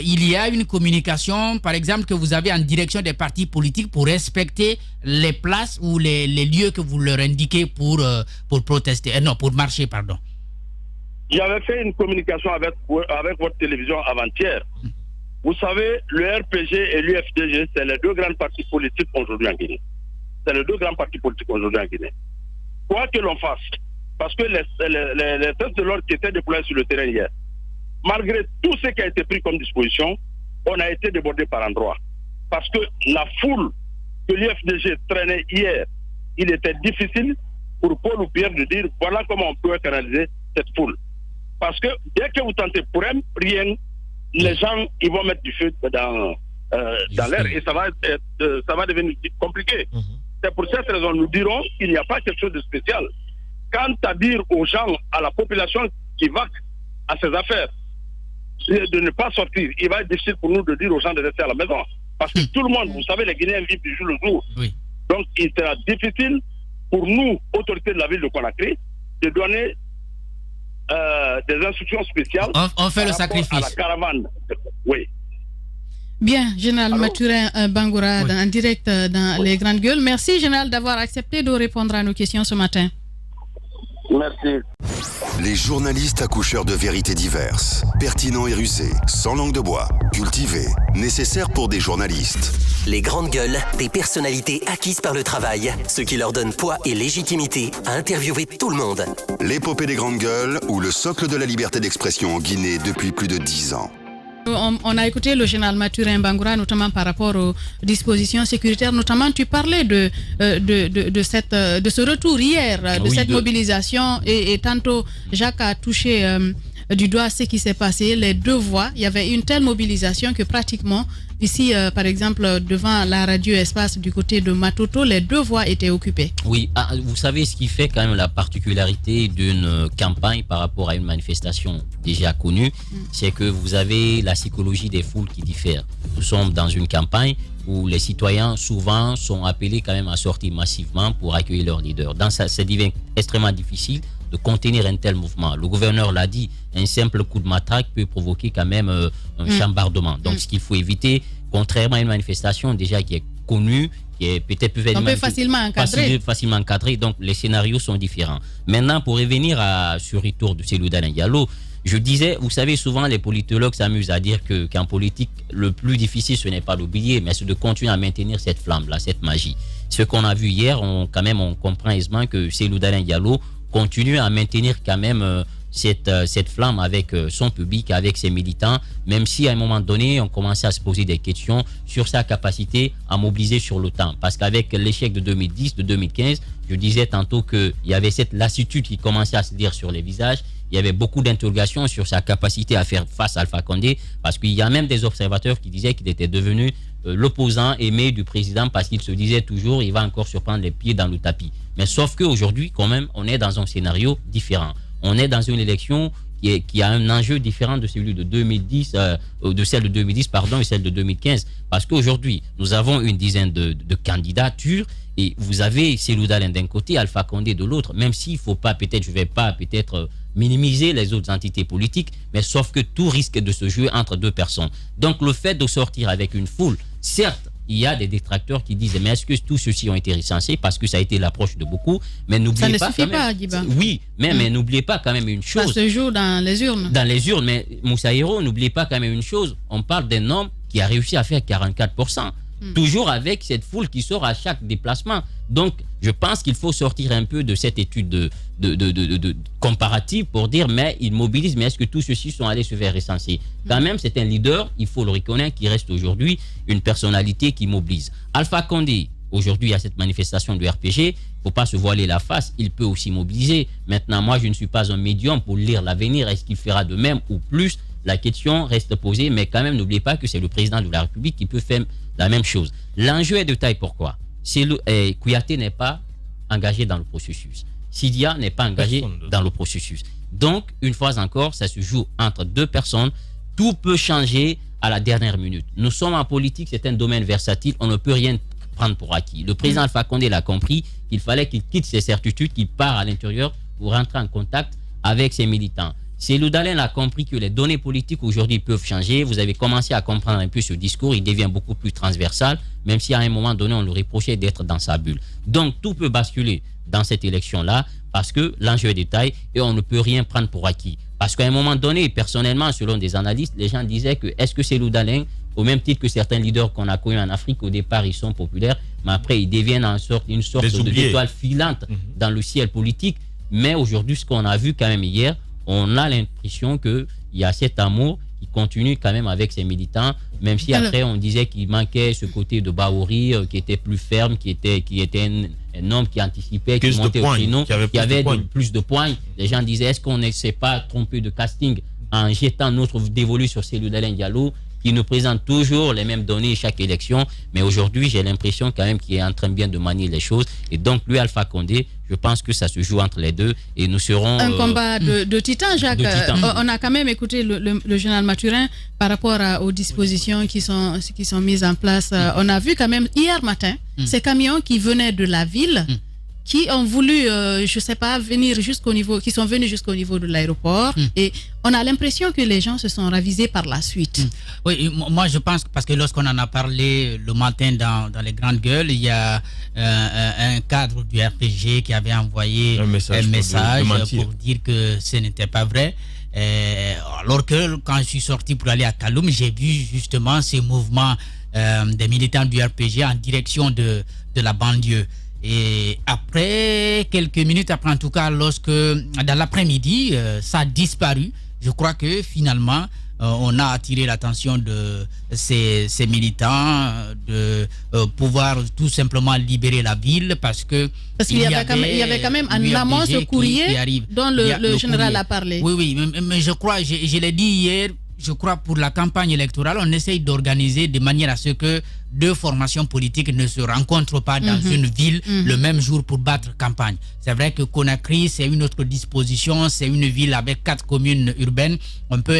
il y a une communication, par exemple, que vous avez en direction des partis politiques pour respecter les places ou les lieux que vous leur indiquez pour protester, non, pour marcher, pardon? J'avais fait une communication avec votre télévision avant-hier. Vous savez, le RPG et l'UFDG, c'est les deux grands partis politiques aujourd'hui en Guinée. C'est les deux grands partis politiques aujourd'hui en Guinée. Quoi que l'on fasse, parce que les forces de l'ordre qui étaient déployés sur le terrain hier, malgré tout ce qui a été pris comme disposition, on a été débordé par endroits. Parce que la foule que l'UFDG traînait hier, il était difficile pour Paul ou Pierre de dire voilà comment on peut canaliser cette foule. Parce que dès que vous tentez pour rien, les gens ils vont mettre du feu dans l'air et ça va devenir compliqué. C'est pour cette raison nous dirons qu'il n'y a pas quelque chose de spécial. Quant à dire aux gens, à la population qui va à ses affaires, de ne pas sortir, il va être difficile pour nous de dire aux gens de rester à la maison. Parce que tout le monde, vous savez, les Guinéens vivent du jour le jour. Oui. Donc il sera difficile pour nous, autorités de la ville de Conakry, de donner des instructions spéciales. On fait le sacrifice. À la caravane. Oui. Bien, Général Mathurin Bangoura, en direct dans les Grandes Gueules. Merci, Général, d'avoir accepté de répondre à nos questions ce matin. Merci. Les journalistes accoucheurs de vérités diverses, pertinents et rusés, sans langue de bois, cultivés, nécessaires pour des journalistes. Les Grandes Gueules, des personnalités acquises par le travail, ce qui leur donne poids et légitimité à interviewer tout le monde. L'épopée des Grandes Gueules ou le socle de la liberté d'expression en Guinée depuis plus de 10 ans. On a écouté le général Mathurin Bangoura, notamment par rapport aux dispositions sécuritaires. Notamment, tu parlais de ce retour hier, cette mobilisation. Et tantôt, Jacques a touché du doigt ce qui s'est passé. Les deux voies, il y avait une telle mobilisation que pratiquement, ici, par exemple, devant la radio Espace du côté de Matoto, les deux voies étaient occupées. Oui, vous savez ce qui fait quand même la particularité d'une campagne par rapport à une manifestation déjà connue, c'est que vous avez la psychologie des foules qui diffère. Nous sommes dans une campagne où les citoyens souvent sont appelés quand même à sortir massivement pour accueillir leur leader. Dans ça, c'est extrêmement difficile de contenir un tel mouvement. Le gouverneur l'a dit, un simple coup de matraque peut provoquer quand même un chambardement. Donc ce qu'il faut éviter, contrairement à une manifestation déjà qui est connue, qui est peut-être facilement encadrée, donc les scénarios sont différents. Maintenant, pour revenir sur le retour de Cellou Dalein Diallo, je disais, vous savez, souvent les politologues s'amusent à dire qu'en politique, le plus difficile, ce n'est pas d'oublier, mais c'est de continuer à maintenir cette flamme-là, cette magie. Ce qu'on a vu hier, on comprend aisément que Cellou Dalein Diallo continue à maintenir quand même cette flamme avec son public, avec ses militants, même si à un moment donné, on commençait à se poser des questions sur sa capacité à mobiliser sur le temps. Parce qu'avec l'échec de 2010, de 2015, je disais tantôt qu'il y avait cette lassitude qui commençait à se dire sur les visages. Il y avait beaucoup d'interrogations sur sa capacité à faire face à Alpha Condé, parce qu'il y a même des observateurs qui disaient qu'il était devenu l'opposant aimé du président, parce qu'il se disait toujours il va encore se prendre les pieds dans le tapis. Mais sauf qu'aujourd'hui, quand même, on est dans un scénario différent. On est dans une élection qui a un enjeu différent de celui de 2010, de celle de 2010, pardon, et celle de 2015. Parce qu'aujourd'hui, nous avons une dizaine de candidatures et vous avez Cellou Dalein d'un côté, Alpha Condé de l'autre, même s'il ne faut pas, je ne vais pas minimiser les autres entités politiques, mais sauf que tout risque de se jouer entre deux personnes. Donc le fait de sortir avec une foule, certes, il y a des détracteurs qui disent mais est-ce que tous ceux-ci ont été recensés, parce que ça a été l'approche de beaucoup, mais n'oubliez pas ça ne suffit pas, Djiba. Oui, mais n'oubliez pas quand même une chose. Ça se joue dans les urnes. Dans les urnes, mais Moussa Hiro, n'oubliez pas quand même une chose. On parle d'un homme qui a réussi à faire 44%. Toujours avec cette foule qui sort à chaque déplacement. Donc, je pense qu'il faut sortir un peu de cette étude de comparative pour dire, mais il mobilise, mais est-ce que tous ceux-ci sont allés se faire recenser? Quand même, c'est un leader, il faut le reconnaître, qui reste aujourd'hui une personnalité qui mobilise. Alpha Condé, aujourd'hui, il y a cette manifestation du RPG, il ne faut pas se voiler la face, il peut aussi mobiliser. Maintenant, moi, je ne suis pas un médium pour lire l'avenir, est-ce qu'il fera de même ou plus? La question reste posée, mais quand même, n'oubliez pas que c'est le président de la République qui peut faire la même chose. L'enjeu est de taille. Pourquoi? Kouyaté n'est pas engagé dans le processus. Sidia n'est pas engagé dans le processus. Donc, une fois encore, ça se joue entre deux personnes. Tout peut changer à la dernière minute. Nous sommes en politique, c'est un domaine versatile. On ne peut rien prendre pour acquis. Le président Alpha Condé l'a compris qu'il fallait qu'il quitte ses certitudes, qu'il part à l'intérieur pour rentrer en contact avec ses militants. Cellou Dalein a compris que les données politiques aujourd'hui peuvent changer. Vous avez commencé à comprendre un peu ce discours. Il devient beaucoup plus transversal, même si à un moment donné, on lui reprochait d'être dans sa bulle. Donc, tout peut basculer dans cette élection-là parce que l'enjeu est de taille et on ne peut rien prendre pour acquis. Parce qu'à un moment donné, personnellement, selon des analystes, les gens disaient que est-ce que Cellou Dalein, au même titre que certains leaders qu'on a connus en Afrique, au départ, ils sont populaires, mais après, ils deviennent une sorte d'étoile filante dans le ciel politique. Mais aujourd'hui, ce qu'on a vu quand même hier, on a l'impression qu'il y a cet amour qui continue quand même avec ses militants, même si après on disait qu'il manquait ce côté de Bahouri qui était plus ferme, qui était un homme qui anticipait, qui montait au créneau, qui avait plus de points. Les gens disaient, est-ce qu'on ne s'est pas trompé de casting en jetant notre dévolu sur Cellou Dalein Diallo, qui nous présente toujours les mêmes données chaque élection, mais aujourd'hui j'ai l'impression quand même qu'il est en train bien de manier les choses, et donc lui, Alpha Condé, je pense que ça se joue entre les deux, et nous serons... Un combat de titans, Jacques. On a quand même écouté le général Mathurin par rapport aux dispositions qui sont mises en place. On a vu quand même hier matin, ces camions qui venaient de la ville, qui ont voulu, je sais pas, qui sont venus jusqu'au niveau de l'aéroport, et on a l'impression que les gens se sont ravisés par la suite. Oui, moi je pense, parce que lorsqu'on en a parlé le matin dans les grandes gueules, il y a un cadre du RPG qui avait envoyé un message pour dire que ce n'était pas vrai. Alors que quand je suis sorti pour aller à Kaloum, j'ai vu justement ces mouvements des militants du RPG en direction de la banlieue. Et après, quelques minutes après, en tout cas, lorsque dans l'après-midi, ça a disparu, je crois que finalement, on a attiré l'attention de ces militants de pouvoir tout simplement libérer la ville parce qu'il y avait quand même en amont ce courrier dont le général a parlé. Oui, mais je crois, je l'ai dit hier, je crois pour la campagne électorale, on essaye d'organiser de manière à ce que deux formations politiques ne se rencontrent pas dans une ville le même jour pour battre campagne. C'est vrai que Conakry, c'est une autre disposition, c'est une ville avec 4 communes urbaines. On peut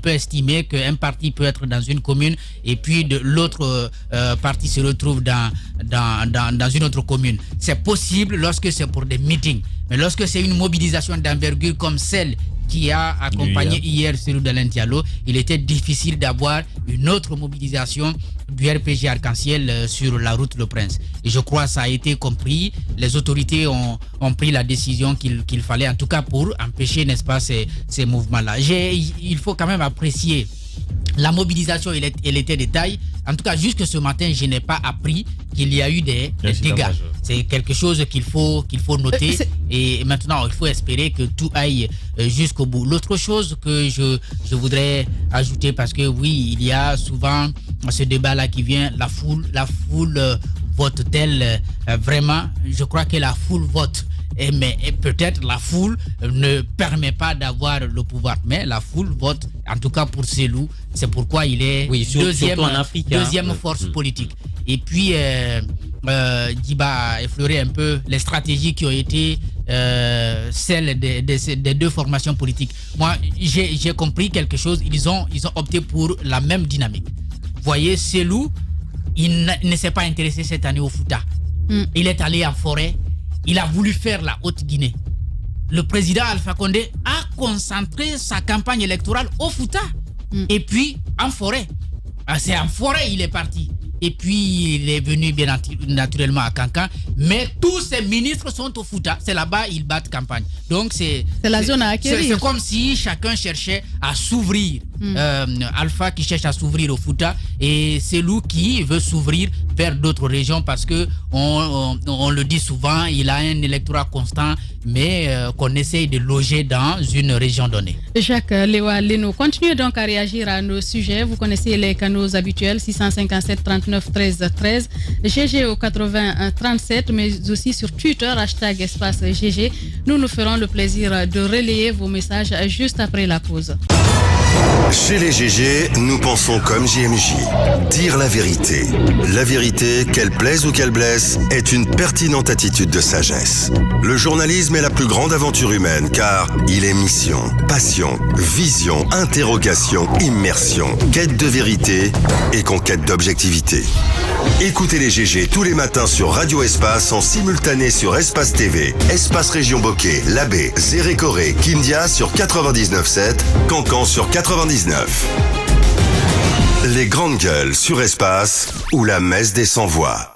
estimer qu'un parti peut être dans une commune et puis l'autre parti se retrouve dans une autre commune. C'est possible lorsque c'est pour des meetings. Mais lorsque c'est une mobilisation d'envergure comme celle qui a accompagné hier Cellou Dalein Diallo, il était difficile d'avoir une autre mobilisation du RPG Arc-en-Ciel sur la route Le Prince. Et je crois que ça a été compris. Les autorités ont pris la décision qu'il fallait, en tout cas pour empêcher, n'est-ce pas, ces mouvements-là. Il faut quand même apprécier la mobilisation, elle était de taille. En tout cas, jusque ce matin, je n'ai pas appris qu'il y a eu des dégâts. C'est quelque chose qu'il faut noter. Et maintenant, il faut espérer que tout aille jusqu'au bout. L'autre chose que je voudrais ajouter, parce que oui, il y a souvent ce débat-là qui vient, la foule vote-t-elle vraiment? Je crois que la foule vote. Mais peut-être la foule ne permet pas d'avoir le pouvoir, mais la foule vote, en tout cas pour Cellou. C'est pourquoi il est deuxième force politique. Et puis Djiba a effleuré un peu les stratégies qui ont été celles des deux formations politiques. Moi, j'ai compris quelque chose. Ils ont opté pour la même dynamique. Vous voyez, Cellou, il ne s'est pas intéressé cette année au Fouta. Il est allé en forêt. Il a voulu faire la Haute-Guinée. le président Alpha Condé a concentré sa campagne électorale au Fouta. Et puis en forêt. C'est en forêt il est parti. Et puis il est venu bien naturellement à Kankan. Mais tous ses ministres sont au Fouta. C'est là-bas ils battent campagne. Donc c'est la zone à acquérir. C'est comme si chacun cherchait à s'ouvrir. Alpha qui cherche à s'ouvrir au Fouta et Cellou qui veut s'ouvrir vers d'autres régions parce que on le dit souvent, il a un électorat constant mais qu'on essaye de loger dans une région donnée. Jacques Lewa Leno, continuez donc à réagir à nos sujets. Vous connaissez les canaux habituels 657 39 13 13, GG au 80 37, mais aussi sur Twitter #espace GG. Nous ferons le plaisir de relayer vos messages juste après la pause. Chez les GG, nous pensons comme JMJ. Dire la vérité. La vérité, qu'elle plaise ou qu'elle blesse, est une pertinente attitude de sagesse. Le journalisme est la plus grande aventure humaine car il est mission, passion, vision, interrogation, immersion, quête de vérité et conquête d'objectivité. Écoutez les GG tous les matins sur Radio Espace en simultané sur Espace TV, Espace Région Bokeh, Labé, Zérékoré, Kindia sur 99.7, Cancan sur 99. Les grandes gueules sur Espace ou la messe des sans-voix.